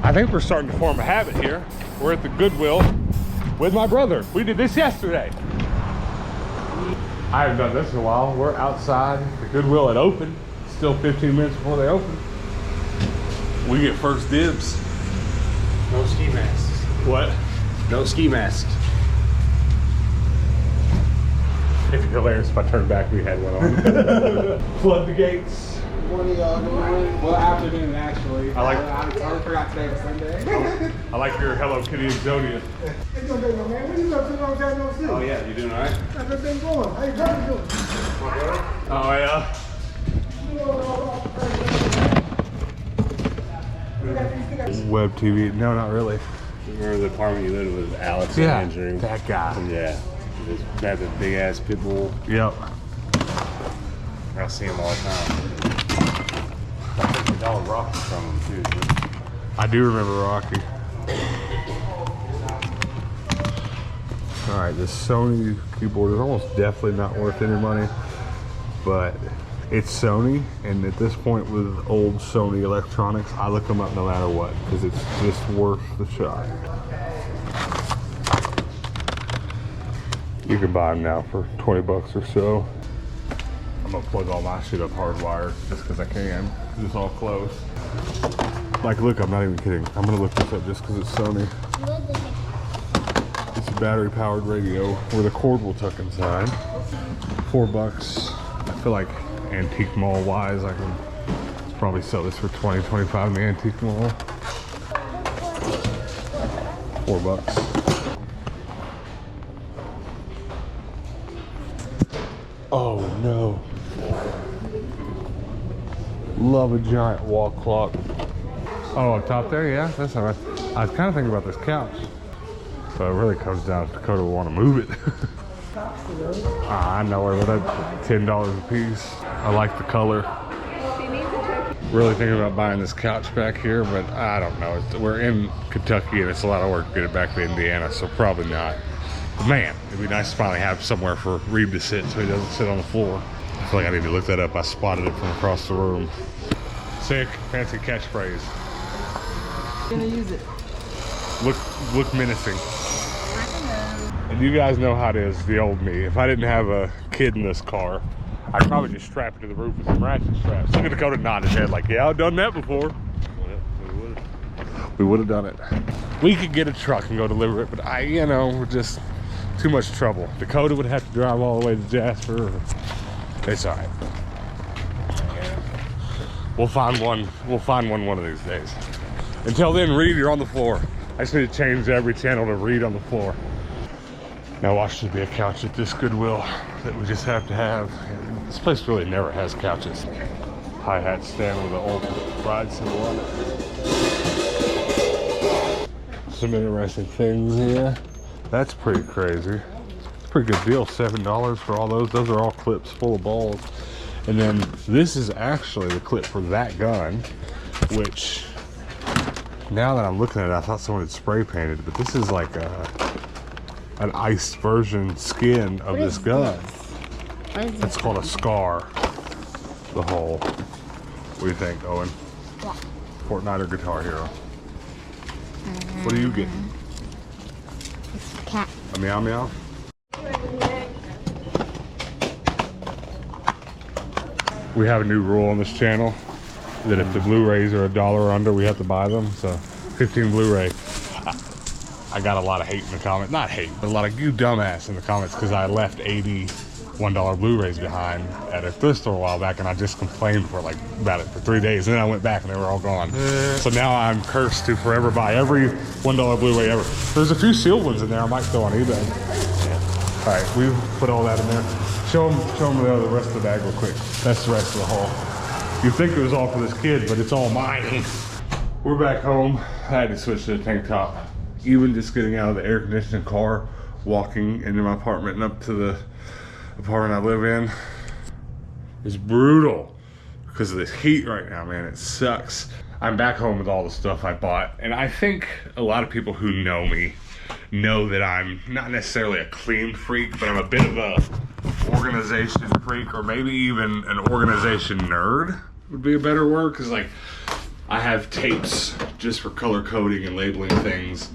I think we're starting to form a habit here. We're at the Goodwill with my brother. We did this yesterday. I haven't done this in a while. We're outside the Goodwill at open. Still 15 minutes before they open. We get first dibs. No ski masks. What? No ski masks. It'd be hilarious if I turned back and we had one on. Flood the gates. What are y'all doing? Well, afternoon actually. I totally forgot today was Sunday. I like your Hello Kitty Exodia. How you doing, man? What you up to long time no see? Oh yeah, you doing all right? How's everything going? How you brother doing? Oh yeah. Web TV? No, not really. Remember the apartment you lived with Alex Yeah, and Andrew? that guy. Yeah. They had the big ass pit bull. Yep. I see him all the time. I think the dog Rocky from him too. I do remember Rocky. All right, this Sony keyboard is almost definitely not worth any money, but it's Sony, and at this point with old Sony electronics, I look them up no matter what, because it's just worth the shot. You can buy them now for 20 bucks or so. I'm gonna plug all my shit up hardwired just because I can. It's all close. Like, look, I'm not even kidding. I'm gonna look this up just because it's Sony. It's a battery powered radio where the cord will tuck inside. 4 bucks. I feel like antique mall wise, I can probably sell this for 20, 25 in the antique mall. 4 bucks. Oh no. Love a giant wall clock. Oh, up top there, yeah, that's all right. I was kind of thinking about this couch. So it really comes down if Dakota will want to move it. I know where that $10 a piece. I like the color. Really thinking about buying this couch back here, but I don't know. We're in Kentucky and it's a lot of work to get it back to Indiana, so probably not. But man, it'd be nice to finally have somewhere for Reeb to sit so he doesn't sit on the floor. I feel like I need to look that up. I spotted it from across the room. Sick, fancy catchphrase. Gonna use it. Look menacing. And you guys know how it is, the old me. If I didn't have a kid in this car, I'd probably just strap it to the roof with some ratchet straps. Look at Dakota nodding his head like, yeah, I've done that before. We would have done it. We could get a truck and go deliver it, but we're just too much trouble. Dakota would have to drive all the way to Jasper. It's all right. We'll find one one of these days. Until then, Reed, you're on the floor. I just need to change every channel to Reed on the floor. Now watch there be a couch at this Goodwill that we just have to have. This place really never has couches. Hi-hat stand with the old bride symbol on it. Some interesting things here. That's pretty crazy. It's a pretty good deal, $7 for all those. Those are all clips full of balls. And then this is actually the clip for that gun, which now that I'm looking at it, I thought someone had spray painted, but this is like an iced version skin of this gun. It's called a scar. The hole. What do you think, Owen? Yeah. Fortnite or Guitar Hero? What are you getting? It's a cat. A meow meow? We have a new rule on this channel that if the Blu-rays are $1 or under, we have to buy them. So 15 Blu-ray. I got a lot of hate in the comments. Not hate, but a lot of you dumbass in the comments because I left 80 $1 Blu-rays behind at a thrift store a while back, and I just complained about it for 3 days, and then I went back and they were all gone. So now I'm cursed to forever buy every $1 Blu-ray ever. There's a few sealed ones in there I might throw on eBay. All right, we put all that in there. Show them the rest of the bag real quick. That's the rest of the haul. You'd think it was all for this kid, but it's all mine. We're back home. I had to switch to the tank top. Even just getting out of the air conditioning car, walking into my apartment and up to the apartment I live in is brutal because of this heat right now, man. It sucks. I'm back home with all the stuff I bought, and I think a lot of people who know me know that I'm not necessarily a clean freak, but I'm a bit of a organization freak, or maybe even an organization nerd would be a better word, because like I have tapes just for color coding and labeling things.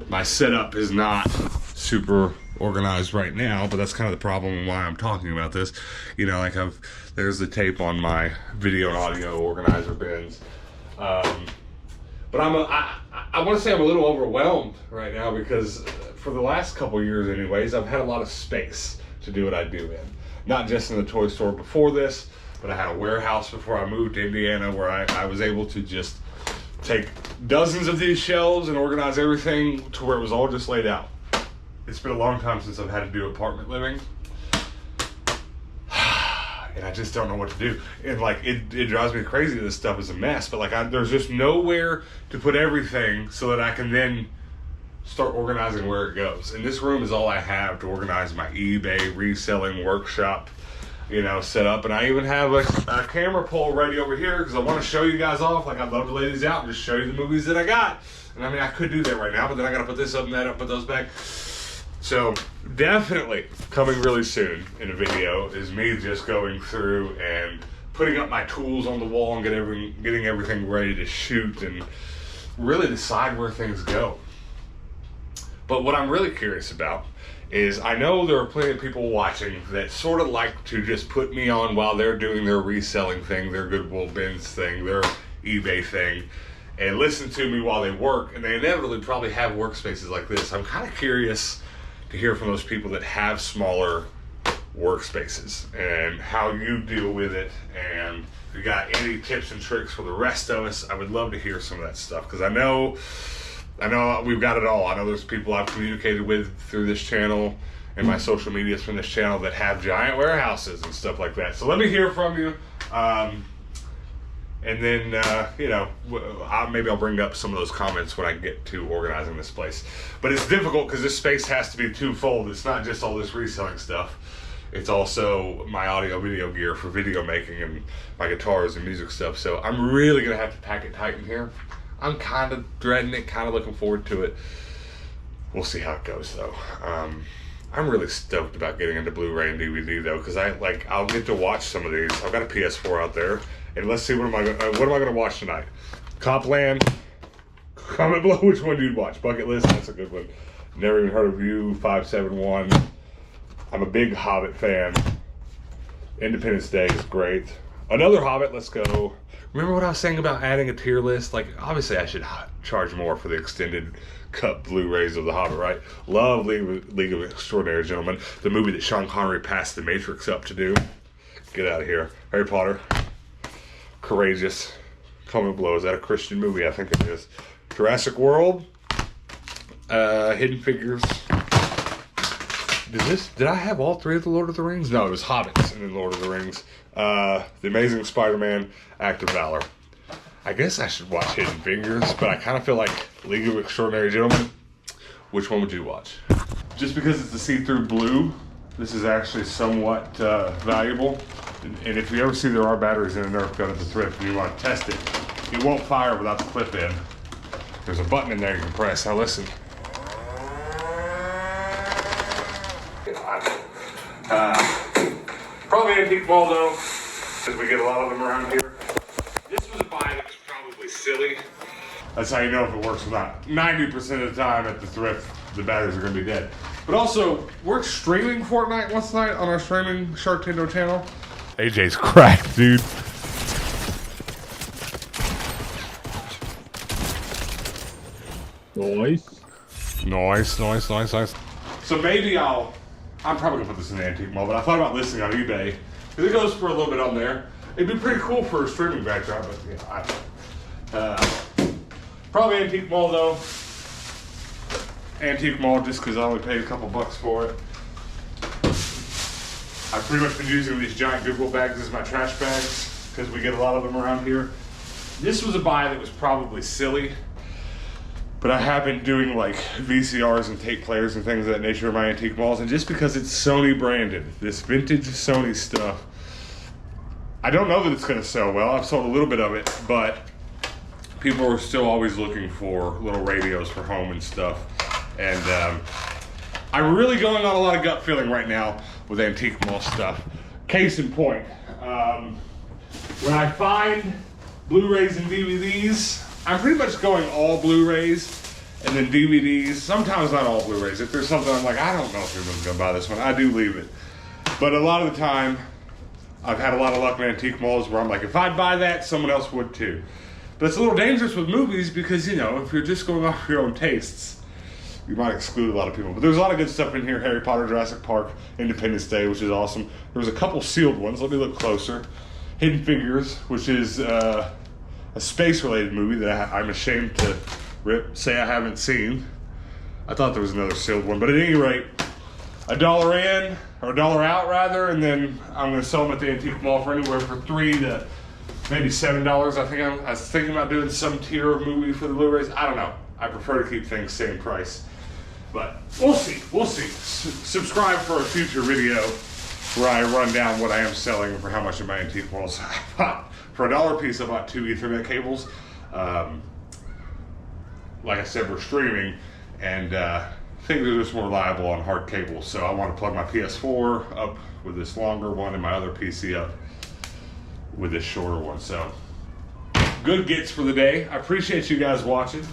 My setup is not super organized right now, but that's kind of the problem and why I'm talking about this. You know, like there's the tape on my video and audio organizer bins. But I want to say I'm a little overwhelmed right now because for the last couple of years anyways, I've had a lot of space to do what I do in. Not just in the toy store before this, but I had a warehouse before I moved to Indiana where I was able to just take dozens of these shelves and organize everything to where it was all just laid out. It's been a long time since I've had to do apartment living. And I just don't know what to do. And like, it drives me crazy that this stuff is a mess, but like there's just nowhere to put everything so that I can then start organizing where it goes. And this room is all I have to organize my eBay reselling workshop, you know, set up. And I even have a camera pole ready over here because I want to show you guys off. Like, I'd love to lay these out and just show you the movies that I got. And I mean, I could do that right now, but then I got to put this up and that up, put those back. So definitely coming really soon in a video is me just going through and putting up my tools on the wall and getting everything ready to shoot and really decide where things go. But what I'm really curious about is I know there are plenty of people watching that sort of like to just put me on while they're doing their reselling thing, their Goodwill bins thing, their eBay thing, and listen to me while they work, and they inevitably probably have workspaces like this. I'm kind of curious to hear from those people that have smaller workspaces and how you deal with it, and if you got any tips and tricks for the rest of us. I would love to hear some of that stuff because I know we've got it all. I know there's people I've communicated with through this channel and my social medias from this channel that have giant warehouses and stuff like that. So let me hear from you. And then, you know, maybe I'll bring up some of those comments when I get to organizing this place. But it's difficult because this space has to be twofold. It's not just all this reselling stuff. It's also my audio video gear for video making and my guitars and music stuff. So I'm really going to have to pack it tight in here. I'm kind of dreading it, kind of looking forward to it. We'll see how it goes though. I'm really stoked about getting into Blu-ray and DVD though, because I'll get to watch some of these. I've got a PS4 out there, and let's see what am I going to watch tonight? Copland. Comment below which one you'd watch. Bucket List, that's a good one. Never even heard of you. 571. I'm a big Hobbit fan. Independence Day is great. Another Hobbit. Let's go. Remember what I was saying about adding a tier list? Like, obviously I should charge more for the extended cut Blu-rays of The Hobbit, right? Love League of Extraordinary Gentlemen, the movie that Sean Connery passed The Matrix up to do. Get out of here. Harry Potter. Courageous. Comment below. Is that a Christian movie? I think it is. Jurassic World. Hidden Figures. Did I have all three of the Lord of the Rings? No, it was Hobbits and then Lord of the Rings. The Amazing Spider-Man, Act of Valor. I guess I should watch Hidden Figures, but I kind of feel like League of Extraordinary Gentlemen. Which one would you watch? Just because it's a see-through blue, this is actually somewhat valuable. And if you ever see there are batteries in a Nerf gun at the thrift and you want to test it, it won't fire without the clip in. There's a button in there you can press. Now listen. Probably antique mall though, because we get a lot of them around here. This was a buy that was probably silly. That's how you know if it works or not. 90% of the time at the thrift, the batteries are going to be dead. But also, we're streaming Fortnite once tonight on our streaming Shark TENDO channel. AJ's cracked, dude. Nice. So maybe I'm probably gonna put this in the antique mall, but I thought about listing on eBay because it goes for a little bit on there. It'd be pretty cool for a streaming backdrop, but yeah, probably antique mall though. Antique mall just because I only paid a couple bucks for it. I've pretty much been using these giant Goodwill bags as my trash bags because we get a lot of them around here. This was a buy that was probably silly, but I have been doing like VCRs and tape players and things of that nature in my antique malls, and just because it's Sony branded, this vintage Sony stuff, I don't know that it's gonna sell well. I've sold a little bit of it, but people are still always looking for little radios for home and stuff. And I'm really going on a lot of gut feeling right now with antique mall stuff. Case in point, when I find Blu-rays and DVDs. I'm pretty much going all Blu-rays and then DVDs. Sometimes not all Blu-rays. If there's something I'm like, I don't know if anyone's gonna buy this one, I do leave it. But a lot of the time, I've had a lot of luck in antique malls where I'm like, if I'd buy that, someone else would too. But it's a little dangerous with movies because, you know, if you're just going off your own tastes, you might exclude a lot of people. But there's a lot of good stuff in here. Harry Potter, Jurassic Park, Independence Day, which is awesome. There was a couple sealed ones. Let me look closer. Hidden Figures, which is a space-related movie that I'm ashamed to say I haven't seen. I thought there was another sealed one. But at any rate, $1 in, or $1 out rather, and then I'm going to sell them at the antique mall for anywhere for $3 to maybe $7. I was thinking about doing some tier of movie for the Blu-rays. I don't know. I prefer to keep things same price. But we'll see. We'll see. Subscribe for a future video where I run down what I am selling for how much in my antique malls. For $1 a piece, I bought 2 Ethernet cables. Like I said, we're streaming, and I think they're just more reliable on hard cables. So I want to plug my PS4 up with this longer one and my other PC up with this shorter one. So good gets for the day. I appreciate you guys watching,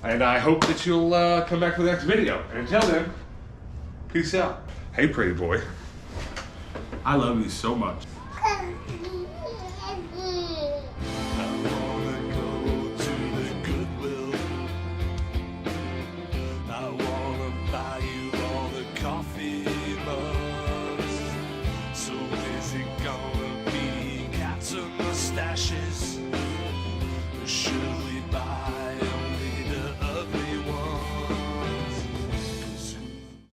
and I hope that you'll come back for the next video. And until then, peace out. Hey, pretty boy. I love you so much.